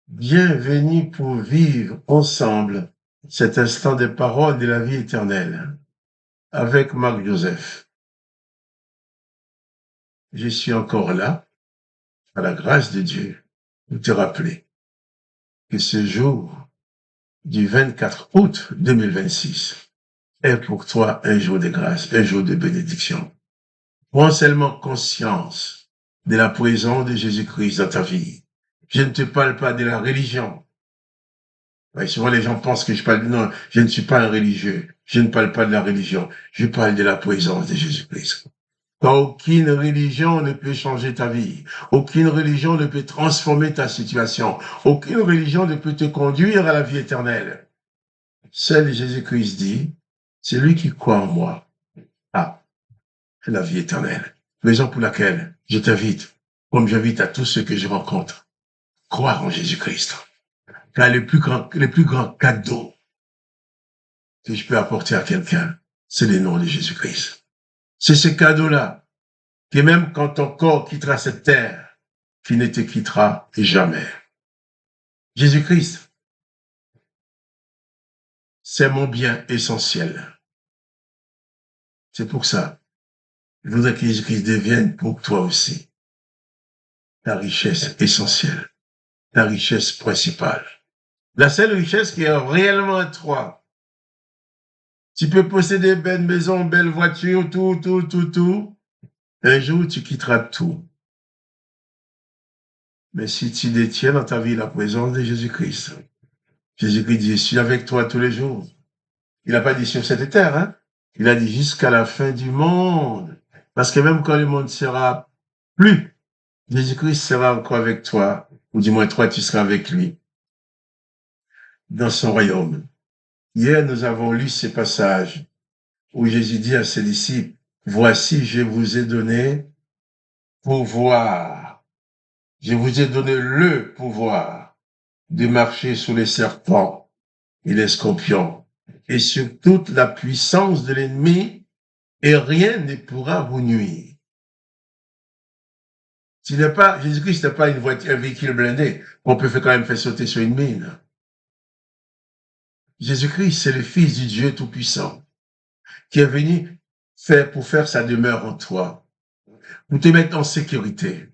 Bienvenue pour vivre ensemble cet instant des paroles de la vie éternelle avec Marc Joseph. Je suis encore là, à la grâce de Dieu, pour te rappeler que ce jour du 24 août 2026 est pour toi un jour de grâce, un jour de bénédiction. Prends seulement conscience de la présence de Jésus-Christ dans ta vie. Je ne te parle pas de la religion. Ouais, souvent les gens pensent que je parle, non, je ne suis pas un religieux. Je ne parle pas de la religion. Je parle de la présence de Jésus-Christ. Car aucune religion ne peut changer ta vie. Aucune religion ne peut transformer ta situation. Aucune religion ne peut te conduire à la vie éternelle. Seul Jésus-Christ dit, c'est lui qui croit en moi. Ah, la vie éternelle. Raison pour laquelle je t'invite, comme j'invite à tous ceux que je rencontre, croire en Jésus-Christ. Car le plus grand cadeau que je peux apporter à quelqu'un, c'est le nom de Jésus-Christ. C'est ce cadeau-là, que même quand ton corps quittera cette terre, qui ne te quittera jamais. Jésus-Christ, c'est mon bien essentiel. C'est pour ça, je voudrais que Jésus-Christ devienne pour toi aussi ta richesse essentielle, ta richesse principale. La seule richesse qui est réellement à toi. Tu peux posséder belle maison, belle voiture, tout. Un jour, tu quitteras tout. Mais si tu détiens dans ta vie la présence de Jésus-Christ, Jésus-Christ dit, je suis avec toi tous les jours. Il n'a pas dit sur cette terre, hein? Il a dit jusqu'à la fin du monde. Parce que même quand le monde sera plus, Jésus-Christ sera encore avec toi, ou du moins toi, tu seras avec lui, dans son royaume. Hier, nous avons lu ces passages où Jésus dit à ses disciples, voici, je vous ai donné pouvoir. Je vous ai donné le pouvoir de marcher sous les serpents et les scorpions et sur toute la puissance de l'ennemi, et rien ne pourra vous nuire. Jésus-Christ n'est pas une voiture, un véhicule blindé qu'on peut quand même faire sauter sur une mine. Jésus-Christ, c'est le Fils du Dieu Tout-Puissant qui est venu pour faire sa demeure en toi, pour te mettre en sécurité,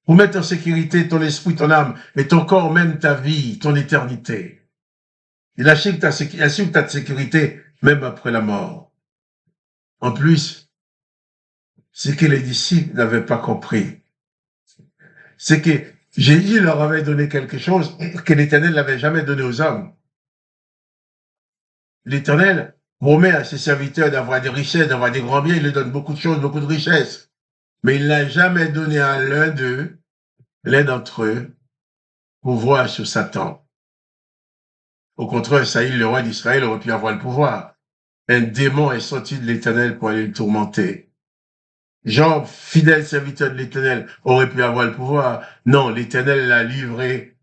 pour mettre en sécurité ton esprit, ton âme, et ton corps, même ta vie, ton éternité. Il assure ta sécurité même après la mort. En plus, ce que les disciples n'avaient pas compris, c'est que Jésus leur avait donné quelque chose que l'Éternel n'avait jamais donné aux hommes. L'Éternel promet à ses serviteurs d'avoir des richesses, d'avoir des grands biens, il leur donne beaucoup de choses, beaucoup de richesses. Mais il n'a jamais donné à l'un d'entre eux, pouvoir sur Satan. Au contraire, Saïl, le roi d'Israël, aurait pu avoir le pouvoir. Un démon est sorti de l'Éternel pour aller le tourmenter. Job, fidèle serviteur de l'Éternel, aurait pu avoir le pouvoir. Non, l'Éternel l'a livré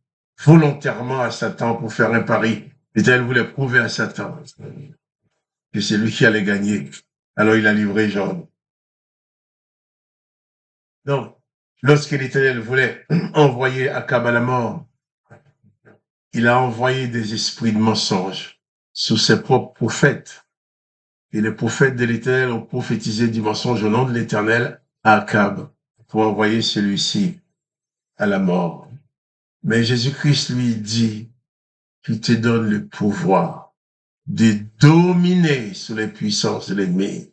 volontairement à Satan pour faire un pari. L'Éternel voulait prouver à Satan que c'est lui qui allait gagner. Alors il a livré Job. Donc, lorsque l'Éternel voulait envoyer Akab à la mort, il a envoyé des esprits de mensonge sous ses propres prophètes. Et les prophètes de l'Éternel ont prophétisé du mensonge au nom de l'Éternel à Akab pour envoyer celui-ci à la mort. Mais Jésus-Christ lui dit qu'il te donne le pouvoir de dominer sur les puissances de l'ennemi.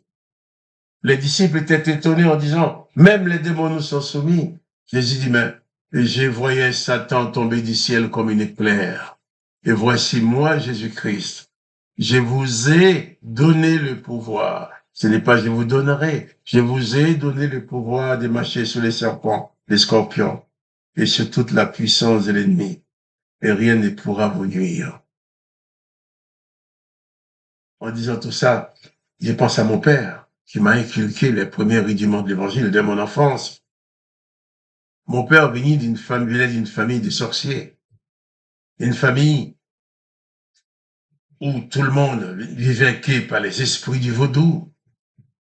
Les disciples étaient étonnés en disant, même les démons nous sont soumis. Jésus dit, mais je voyais Satan tomber du ciel comme une éclair. Et voici moi, Jésus-Christ. Je vous ai donné le pouvoir. Ce n'est pas je vous donnerai. Je vous ai donné le pouvoir de marcher sur les serpents, les scorpions et sur toute la puissance de l'ennemi. Et rien ne pourra vous nuire. En disant tout ça, je pense à mon père qui m'a inculqué les premiers rudiments de l'évangile dès mon enfance. Mon père venait d'une famille de sorciers. Une famille où tout le monde vivait vainqué par les esprits du vaudou.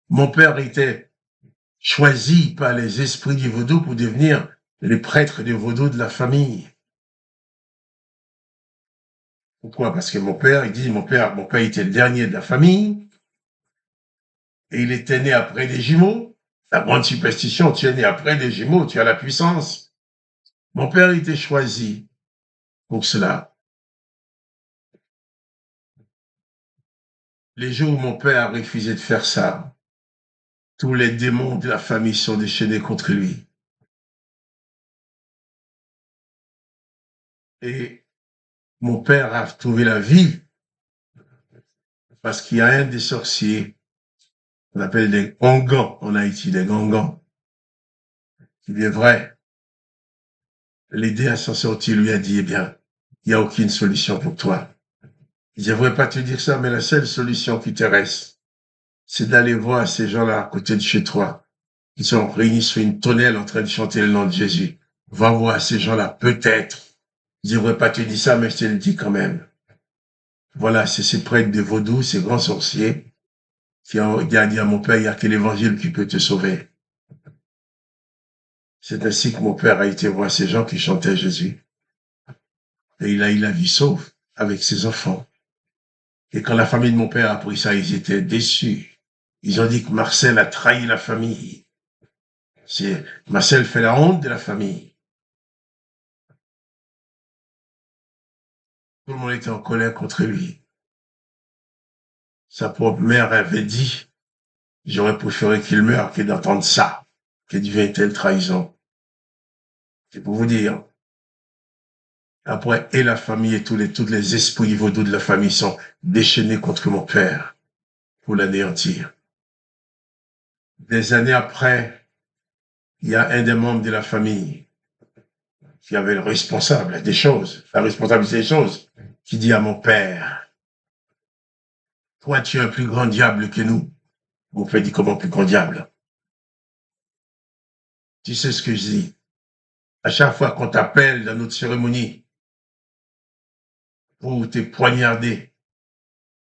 Mon père était choisi par les esprits du vaudou pour devenir le prêtre du vaudou de la famille. Pourquoi? Parce que mon père était le dernier de la famille et il était né après des jumeaux. La grande superstition, tu es né après des jumeaux, tu as la puissance. Mon père était choisi pour cela. Les jours où mon père a refusé de faire ça, tous les démons de la famille sont déchaînés contre lui. Et mon père a trouvé la vie parce qu'il y a un des sorciers, on appelle des gangans en Haïti, des gangans, qui est vrai, l'aider à s'en sortir, lui a dit, eh bien, il n'y a aucune solution pour toi. Je ne devrais pas te dire ça, mais la seule solution qui te reste, c'est d'aller voir ces gens-là à côté de chez toi, qui sont réunis sur une tonnelle en train de chanter le nom de Jésus. Va voir ces gens-là, peut-être. Je ne devrais pas te dire ça, mais je te le dis quand même. Voilà, c'est ces prêtres de vaudou, ces grands sorciers, qui ont dit à mon père, il n'y a que l'évangile qui peut te sauver. C'est ainsi que mon père a été voir ces gens qui chantaient Jésus. Et il a eu la vie sauve avec ses enfants. Et quand la famille de mon père a appris ça, ils étaient déçus. Ils ont dit que Marcel a trahi la famille. Marcel fait la honte de la famille. Tout le monde était en colère contre lui. Sa propre mère avait dit, j'aurais préféré qu'il meure que d'entendre ça, que devient une telle trahison. C'est pour vous dire. Après, et la famille et tous les esprits vaudous de la famille sont déchaînés contre mon père pour l'anéantir. Des années après, il y a un des membres de la famille qui avait le responsable des choses, la responsabilité des choses, qui dit à mon père, toi, tu es un plus grand diable que nous. Mon père dit, comment plus grand diable? Tu sais ce que je dis? À chaque fois qu'on t'appelle dans notre cérémonie pour te poignarder,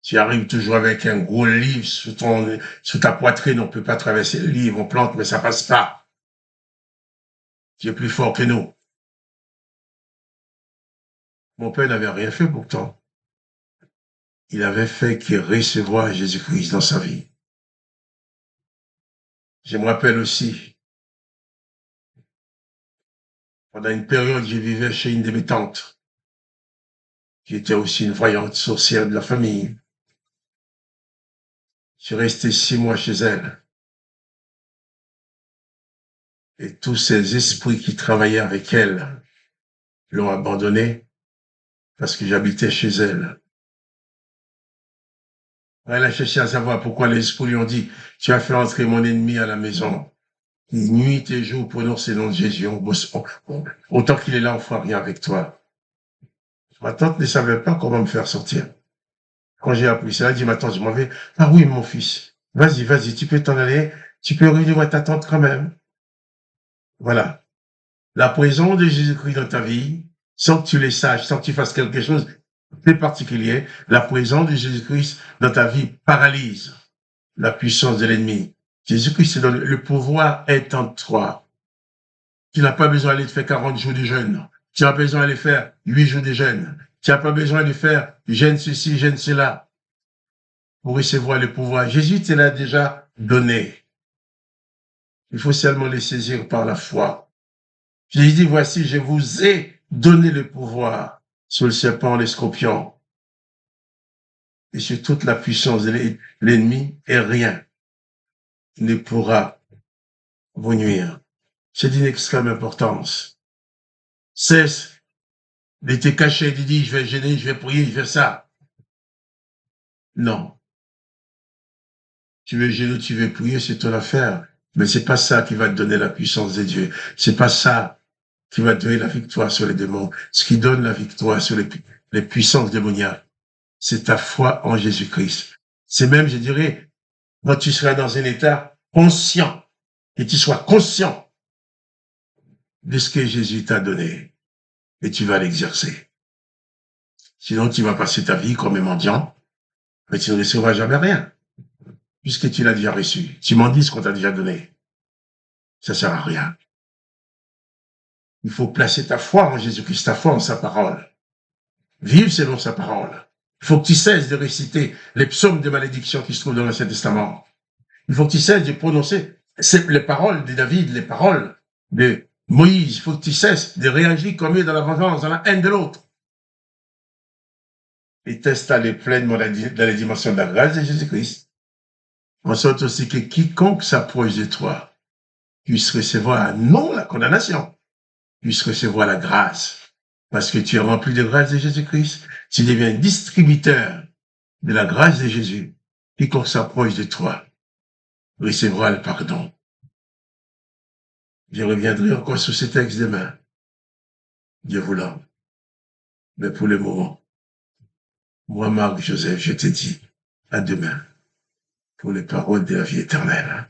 tu arrives toujours avec un gros livre sous ta poitrine, on ne peut pas traverser le livre, on plante, mais ça passe pas. Tu es plus fort que nous. Mon père n'avait rien fait pourtant. Il avait fait que recevoir Jésus-Christ dans sa vie. Je me rappelle aussi, pendant une période, je vivais chez une de mes tantes, qui était aussi une voyante sorcière de la famille. Je suis resté 6 mois chez elle. Et tous ces esprits qui travaillaient avec elle l'ont abandonnée parce que j'habitais chez elle. Elle a cherché à savoir pourquoi les esprits lui ont dit, tu as fait entrer mon ennemi à la maison. Nuit et jour, prononce le nom de Jésus. Autant qu'il est là, on ne fera rien avec toi. Ma tante ne savait pas comment me faire sortir. Quand j'ai appris ça, elle dit, ma tante, je m'en vais. Ah oui, mon fils. Vas-y, tu peux t'en aller. Tu peux revenir ta tante quand même. Voilà. La présence de Jésus-Christ dans ta vie, sans que tu les saches, sans que tu fasses quelque chose de particulier, la présence de Jésus-Christ dans ta vie paralyse la puissance de l'ennemi. Jésus-Christ te donne le pouvoir est en toi. Tu n'as pas besoin d'aller te faire 40 jours de jeûne. Tu n'as pas besoin d'aller faire 8 jours de jeûne. Tu n'as pas besoin de faire jeûne ceci, jeûne cela pour recevoir le pouvoir. Jésus te l'a déjà donné. Il faut seulement les saisir par la foi. Jésus dit, voici, je vous ai donné le pouvoir sur le serpent, les scorpions et sur toute la puissance de l'ennemi et rien ne pourra vous nuire. C'est d'une extrême importance. Cesse de te cacher, de dire, je vais gêner, je vais prier, je vais ça. Non. Tu veux gêner, tu veux prier, c'est ton affaire. Mais c'est pas ça qui va te donner la puissance de Dieu. C'est pas ça qui va te donner la victoire sur les démons. Ce qui donne la victoire sur les puissances démoniaques, c'est ta foi en Jésus-Christ. C'est même, je dirais, quand tu seras dans un état conscient, et tu sois conscient de ce que Jésus t'a donné, et tu vas l'exercer. Sinon, tu vas passer ta vie comme un mendiant, mais tu ne recevras jamais rien, puisque tu l'as déjà reçu. Tu m'en dis ce qu'on t'a déjà donné. Ça sert à rien. Il faut placer ta foi en Jésus-Christ, ta foi en sa parole. vivre selon sa parole. Il faut que tu cesses de réciter les psaumes de malédiction qui se trouvent dans l'Ancien Testament. Il faut que tu cesses de prononcer les paroles de David, les paroles de Moïse. Il faut que tu cesses de réagir comme eux dans la vengeance, dans la haine de l'autre. Et t'installer pleinement dans les dimensions de la grâce de Jésus-Christ. En sorte aussi que quiconque s'approche de toi puisse recevoir non la condamnation, puisse recevoir la grâce. Parce que tu es rempli de grâce de Jésus-Christ, tu deviens distributeur de la grâce de Jésus. Quiconque s'approche de toi recevra le pardon. Je reviendrai encore sur ce texte demain, Dieu voulant. Mais pour le moment, moi, Marc Joseph, je te dis à demain pour les paroles de la vie éternelle.